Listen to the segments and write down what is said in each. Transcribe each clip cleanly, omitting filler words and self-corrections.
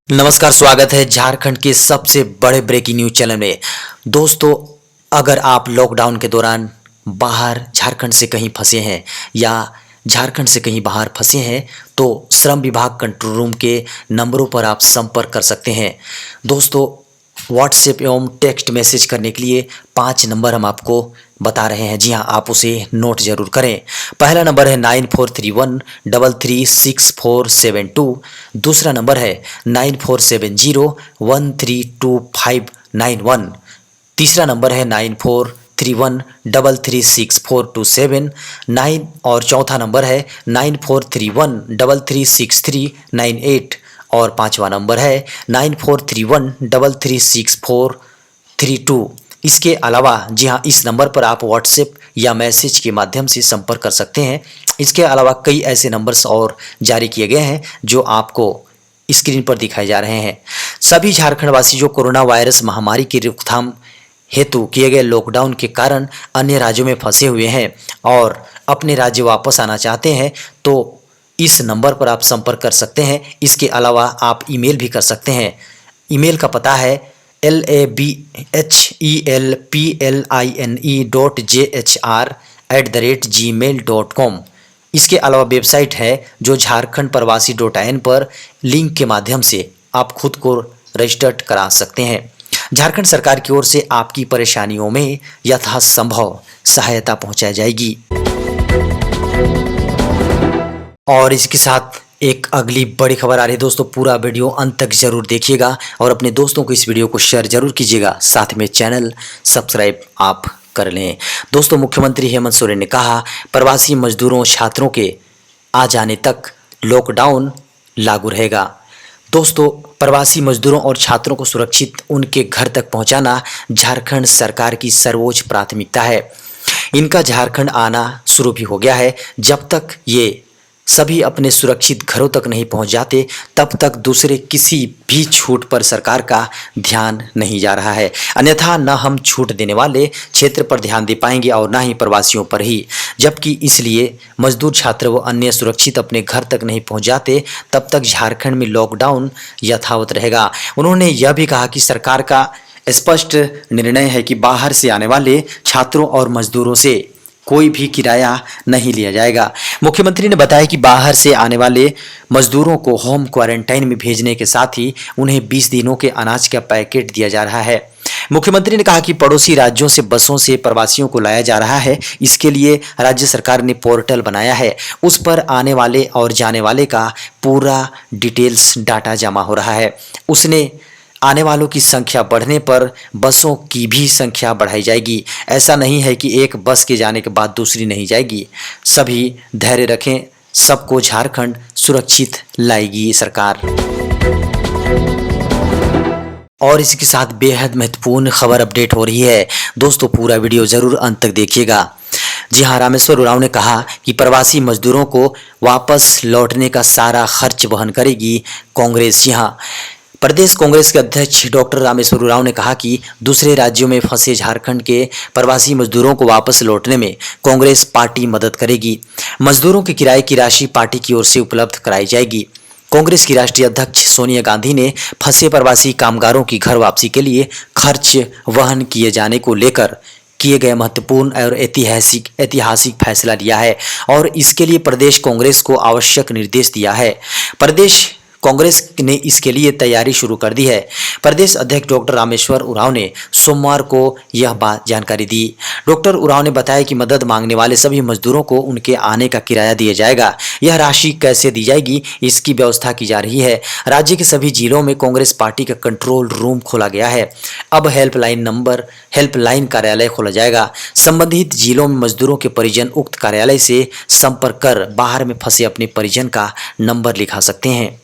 नमस्कार, स्वागत है झारखंड के सबसे बड़े ब्रेकिंग न्यूज चैनल में। दोस्तों, अगर आप लॉकडाउन के दौरान बाहर झारखंड से कहीं फंसे हैं या झारखंड से कहीं बाहर फंसे हैं तो श्रम विभाग कंट्रोल रूम के नंबरों पर आप संपर्क कर सकते हैं। दोस्तों, व्हाट्सएप एवं टेक्स्ट मैसेज करने के लिए 5 नंबर हम आपको बता रहे हैं। जी हाँ, आप उसे नोट जरूर करें। पहला नंबर है 9431336472। दूसरा नंबर है 9470132591। तीसरा नंबर है 9431336427 9 और चौथा नंबर है 9431336398 और पांचवा नंबर है 9431336432। इसके अलावा जी हाँ, इस नंबर पर आप व्हाट्सएप या मैसेज के माध्यम से संपर्क कर सकते हैं। इसके अलावा कई ऐसे नंबर्स और जारी किए गए हैं जो आपको स्क्रीन पर दिखाए जा रहे हैं। सभी झारखंडवासी जो कोरोना वायरस महामारी की रोकथाम हेतु किए गए लॉकडाउन के कारण अन्य राज्यों में फंसे हुए हैं और अपने राज्य वापस आना चाहते हैं तो इस नंबर पर आप संपर्क कर सकते हैं। इसके अलावा आप ईमेल भी कर सकते हैं। ईमेल का पता है labhelpline.jhr@gmail.com। इसके अलावा वेबसाइट है जो झारखंड प्रवासी .in पर लिंक के माध्यम से आप खुद को रजिस्टर्ड करा सकते हैं। झारखंड सरकार की ओर से आपकी परेशानियों में यथासंभव सहायता पहुंचाई जाएगी। और इसके साथ एक अगली बड़ी खबर आ रही है। दोस्तों, पूरा वीडियो अंत तक जरूर देखिएगा और अपने दोस्तों को इस वीडियो को शेयर जरूर कीजिएगा। साथ में चैनल सब्सक्राइब आप कर लें। दोस्तों, मुख्यमंत्री हेमंत सोरेन ने कहा प्रवासी मजदूरों छात्रों के आ जाने तक लॉकडाउन लागू रहेगा। दोस्तों, प्रवासी मजदूरों और छात्रों को सुरक्षित उनके घर तक पहुंचाना झारखंड सरकार की सर्वोच्च प्राथमिकता है। इनका झारखंड आना शुरू भी हो गया है। जब तक ये सभी अपने सुरक्षित घरों तक नहीं पहुंच जाते तब तक दूसरे किसी भी छूट पर सरकार का ध्यान नहीं जा रहा है। अन्यथा न हम छूट देने वाले क्षेत्र पर ध्यान दे पाएंगे और न ही प्रवासियों पर ही। जबकि इसलिए मजदूर छात्र व अन्य सुरक्षित अपने घर तक नहीं पहुंच जाते तब तक झारखंड में लॉकडाउन यथावत रहेगा। उन्होंने यह भी कहा कि सरकार का स्पष्ट निर्णय है कि बाहर से आने वाले छात्रों और मजदूरों से कोई भी किराया नहीं लिया जाएगा। मुख्यमंत्री ने बताया कि बाहर से आने वाले मजदूरों को होम क्वारंटाइन में भेजने के साथ ही उन्हें 20 दिनों के अनाज का पैकेट दिया जा रहा है। मुख्यमंत्री ने कहा कि पड़ोसी राज्यों से बसों से प्रवासियों को लाया जा रहा है। इसके लिए राज्य सरकार ने पोर्टल बनाया है। उस पर आने वाले और जाने वाले का पूरा डिटेल्स डाटा जमा हो रहा है। उसने आने वालों की संख्या बढ़ने पर बसों की भी संख्या बढ़ाई जाएगी। ऐसा नहीं है कि एक बस के जाने के बाद दूसरी नहीं जाएगी। सभी धैर्य रखें, सबको झारखंड सुरक्षित लाएगी सरकार। और इसके साथ बेहद महत्वपूर्ण खबर अपडेट हो रही है। दोस्तों, पूरा वीडियो जरूर अंत तक देखिएगा। जी हाँ, रामेश्वर उरांव ने कहा कि प्रवासी मजदूरों को वापस लौटने का सारा खर्च वहन करेगी कांग्रेस। जी हाँ, प्रदेश कांग्रेस के अध्यक्ष डॉक्टर रामेश्वर उरांव ने कहा कि दूसरे राज्यों में फंसे झारखंड के प्रवासी मजदूरों को वापस लौटने में कांग्रेस पार्टी मदद करेगी। मजदूरों के किराए की राशि पार्टी की ओर से उपलब्ध कराई जाएगी। कांग्रेस की राष्ट्रीय अध्यक्ष सोनिया गांधी ने फंसे प्रवासी कामगारों की घर वापसी के लिए खर्च वहन किए जाने को लेकर किए गए महत्वपूर्ण और ऐतिहासिक फैसला लिया है और इसके लिए प्रदेश कांग्रेस को आवश्यक निर्देश दिया है। प्रदेश कांग्रेस ने इसके लिए तैयारी शुरू कर दी है। प्रदेश अध्यक्ष डॉक्टर रामेश्वर उरांव ने सोमवार को यह बात जानकारी दी। डॉक्टर उरांव ने बताया कि मदद मांगने वाले सभी मजदूरों को उनके आने का किराया दिया जाएगा। यह राशि कैसे दी जाएगी, इसकी व्यवस्था की जा रही है। राज्य के सभी जिलों में कांग्रेस पार्टी का कंट्रोल रूम खोला गया है। अब हेल्पलाइन कार्यालय खोला जाएगा। संबंधित जिलों में मजदूरों के परिजन उक्त कार्यालय से संपर्क कर बाहर में फंसे अपने परिजन का नंबर लिखा सकते हैं।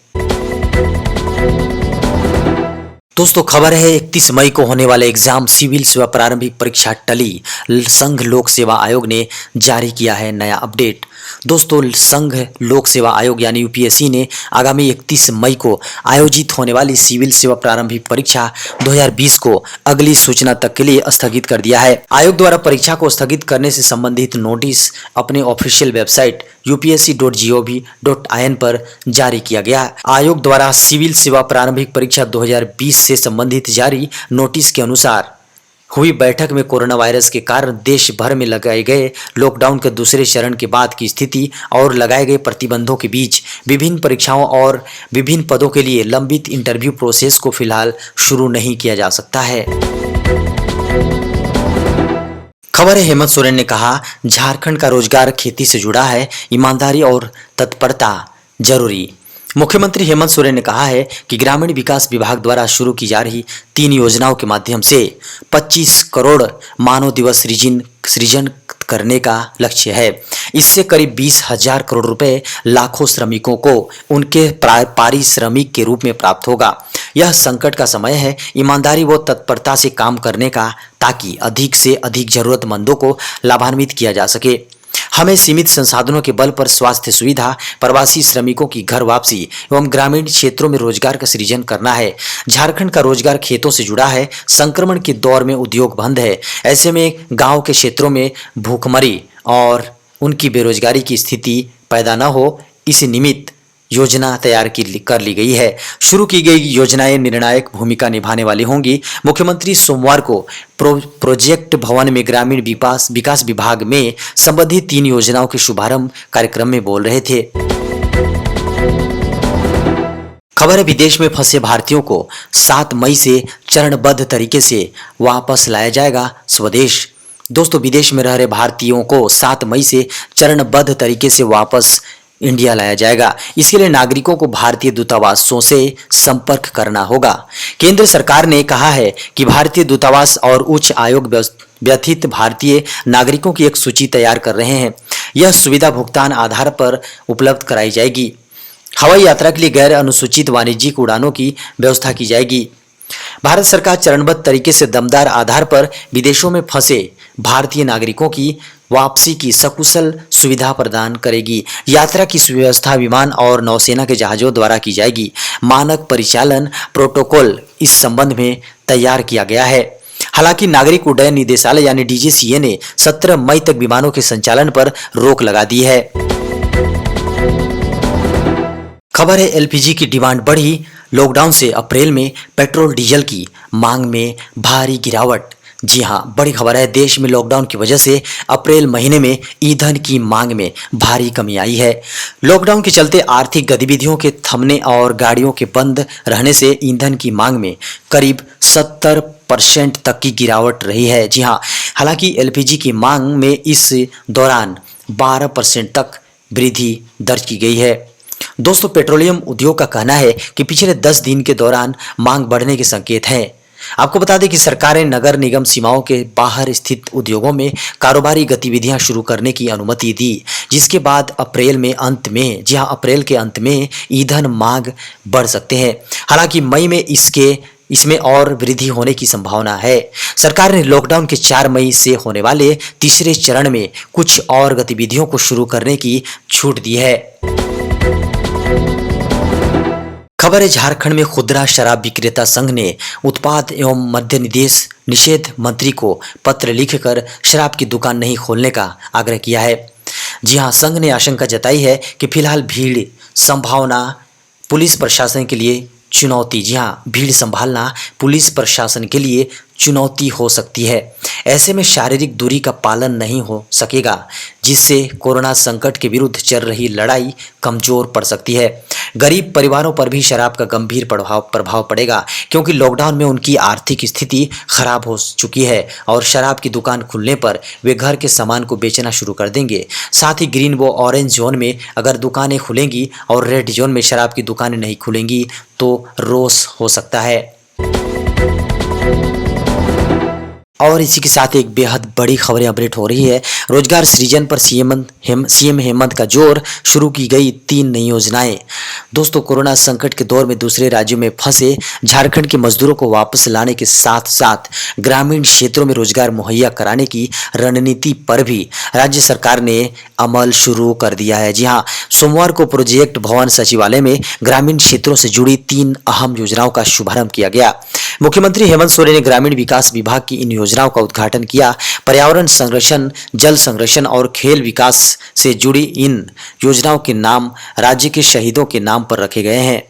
दोस्तों खबर है 31 मई को होने वाले एग्जाम सिविल सेवा प्रारंभिक परीक्षा टली। संघ लोक सेवा आयोग ने जारी किया है नया अपडेट। दोस्तों संघ लोक सेवा आयोग यानी यूपीएससी ने आगामी 31 मई को आयोजित होने वाली सिविल सेवा प्रारंभिक परीक्षा 2020 को अगली सूचना तक के लिए स्थगित कर दिया है। आयोग द्वारा परीक्षा को स्थगित करने से संबंधित नोटिस अपने ऑफिशियल वेबसाइट upsc.gov.in पर जारी किया गया। आयोग द्वारा सिविल सेवा प्रारंभिक परीक्षा 2020 से संबंधित जारी नोटिस के अनुसार हुई बैठक में कोरोना वायरस के कारण देश भर में लगाए गए लॉकडाउन के दूसरे चरण के बाद की स्थिति और लगाए गए प्रतिबंधों के बीच विभिन्न परीक्षाओं और विभिन्न पदों के लिए लंबित इंटरव्यू प्रोसेस को फिलहाल शुरू नहीं किया जा सकता है। खबर है हेमंत सोरेन ने कहा, झारखंड का रोजगार खेती से जुड़ा है, ईमानदारी और तत्परता जरूरी। मुख्यमंत्री हेमंत सोरेन ने कहा है कि ग्रामीण विकास विभाग द्वारा शुरू की जा रही 3 योजनाओं के माध्यम से 25 करोड़ मानव दिवस सृजन करने का लक्ष्य है। इससे करीब 20,000 करोड़ रुपए लाखों श्रमिकों को उनके पारिश्रमिक के रूप में प्राप्त होगा। यह संकट का समय है, ईमानदारी व तत्परता से काम करने का, ताकि अधिक से अधिक जरूरतमंदों को लाभान्वित किया जा सके। हमें सीमित संसाधनों के बल पर स्वास्थ्य सुविधा, प्रवासी श्रमिकों की घर वापसी एवं ग्रामीण क्षेत्रों में रोजगार का सृजन करना है। झारखंड का रोजगार खेतों से जुड़ा है, संक्रमण के दौर में उद्योग बंद है। ऐसे में गांव के क्षेत्रों में भूखमरी और उनकी बेरोजगारी की स्थिति पैदा न हो, इस निमित्त योजना तैयार कर ली गई है। शुरू की गई योजनाएं निर्णायक भूमिका निभाने वाली होंगी। मुख्यमंत्री सोमवार को प्रोजेक्ट भवन में ग्रामीण विकास विभाग में संबंधित 3 योजनाओं के शुभारंभ कार्यक्रम में बोल रहे थे। खबर है विदेश में फंसे भारतीयों को 7 मई से चरणबद्ध तरीके से वापस लाया जाएगा स्वदेश। दोस्तों विदेश में रह रहे भारतीयों को 7 मई से चरणबद्ध तरीके से वापस इंडिया लाया जाएगा। इसके लिए नागरिकों को भारतीय दूतावासों से संपर्क करना होगा। केंद्र सरकार ने कहा है कि भारतीय दूतावास और उच्च आयोग व्यथित भारतीय नागरिकों की एक सूची तैयार कर रहे हैं। यह सुविधा भुगतान आधार पर उपलब्ध कराई जाएगी। हवाई यात्रा के लिए गैर अनुसूचित वाणिज्यिक उड़ानों की व्यवस्था की जाएगी। भारत सरकार चरणबद्ध तरीके से दमदार आधार पर विदेशों में फंसे भारतीय नागरिकों की वापसी की सकुशल सुविधा प्रदान करेगी। यात्रा की सुव्यवस्था विमान और नौसेना के जहाजों द्वारा की जाएगी। मानक परिचालन प्रोटोकॉल इस संबंध में तैयार किया गया है। हालांकि नागरिक उड्डयन निदेशालय यानी डीजीसीए ने 17 मई तक विमानों के संचालन पर रोक लगा दी है। खबर है एलपीजी की डिमांड बढ़ी, लॉकडाउन से अप्रैल में पेट्रोल डीजल की मांग में भारी गिरावट। जी हां, बड़ी खबर है, देश में लॉकडाउन की वजह से अप्रैल महीने में ईंधन की मांग में भारी कमी आई है। लॉकडाउन के चलते आर्थिक गतिविधियों के थमने और गाड़ियों के बंद रहने से ईंधन की मांग में करीब 70% तक की गिरावट रही है। जी हां, हालांकि एलपीजी की मांग में इस दौरान 12% तक वृद्धि दर्ज की गई है। दोस्तों पेट्रोलियम उद्योग का कहना है कि पिछले 10 दिन के दौरान मांग बढ़ने के संकेत हैं। आपको बता दें कि सरकार ने नगर निगम सीमाओं के बाहर स्थित उद्योगों में कारोबारी गतिविधियां शुरू करने की अनुमति दी, जिसके बाद अप्रैल के अंत में ईंधन मांग बढ़ सकते हैं। हालांकि मई में इसमें और वृद्धि होने की संभावना है। सरकार ने लॉकडाउन के 4 मई से होने वाले तीसरे चरण में कुछ और गतिविधियों को शुरू करने की छूट दी है। खबर है झारखंड में खुदरा शराब विक्रेता संघ ने उत्पाद एवं मद्य निषेध मंत्री को पत्र लिखकर शराब की दुकान नहीं खोलने का आग्रह किया है। जी हां, संघ ने आशंका जताई है कि फिलहाल भीड़ संभावना पुलिस प्रशासन के लिए चुनौती। जी हां, भीड़ संभालना पुलिस प्रशासन के लिए चुनौती हो सकती है। ऐसे में शारीरिक दूरी का पालन नहीं हो सकेगा, जिससे कोरोना संकट के विरुद्ध चल रही लड़ाई कमजोर पड़ सकती है। गरीब परिवारों पर भी शराब का गंभीर प्रभाव पड़ेगा, क्योंकि लॉकडाउन में उनकी आर्थिक स्थिति खराब हो चुकी है और शराब की दुकान खुलने पर वे घर के सामान को बेचना शुरू कर देंगे। साथ ही ग्रीन व ऑरेंज जोन में अगर दुकानें खुलेंगी और रेड जोन में शराब की दुकानें नहीं खुलेंगी तो रोष हो सकता है। और इसी के साथ एक बेहद बड़ी खबरें अपडेट हो रही है। रोजगार सृजन पर सीएम हेमंत का जोर, शुरू की गई 3 नई योजनाएं। दोस्तों कोरोना संकट के दौर में दूसरे राज्यों में फंसे झारखंड के मजदूरों को वापस लाने के साथ साथ ग्रामीण क्षेत्रों में रोजगार मुहैया कराने की रणनीति पर भी राज्य सरकार ने अमल शुरू कर दिया है। जी हां, सोमवार को प्रोजेक्ट भवन सचिवालय में ग्रामीण क्षेत्रों से जुड़ी 3 अहम योजनाओं का शुभारंभ किया गया। मुख्यमंत्री हेमंत सोरेन ने ग्रामीण विकास विभाग की इन योजनाओं का उद्घाटन किया। पर्यावरण संरक्षण, जल संरक्षण और खेल विकास से जुड़ी इन योजनाओं के नाम राज्य के शहीदों के नाम पर रखे गए हैं।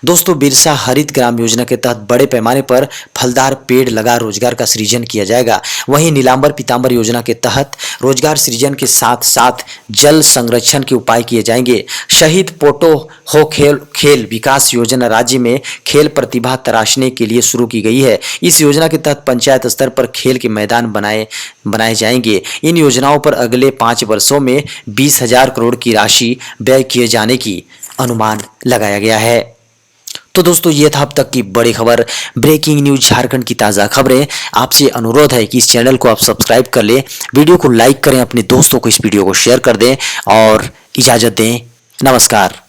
दोस्तों बिरसा हरित ग्राम योजना के तहत बड़े पैमाने पर फलदार पेड़ लगा रोजगार का सृजन किया जाएगा। वहीं नीलांबर पीतांबर योजना के तहत रोजगार सृजन के साथ साथ जल संरक्षण के उपाय किए जाएंगे। शहीद पोटो हो खेल विकास योजना राज्य में खेल प्रतिभा तराशने के लिए शुरू की गई है। इस योजना के तहत पंचायत स्तर पर खेल के मैदान बनाए जाएंगे। इन योजनाओं पर अगले 5 वर्षों में 20,000 करोड़ की राशि व्यय किए जाने की अनुमान लगाया गया है। तो दोस्तों ये था अब तक की बड़ी खबर, ब्रेकिंग न्यूज झारखंड की ताज़ा खबरें। आपसे अनुरोध है कि इस चैनल को आप सब्सक्राइब कर लें, वीडियो को लाइक करें, अपने दोस्तों को इस वीडियो को शेयर कर दें और इजाज़त दें। नमस्कार।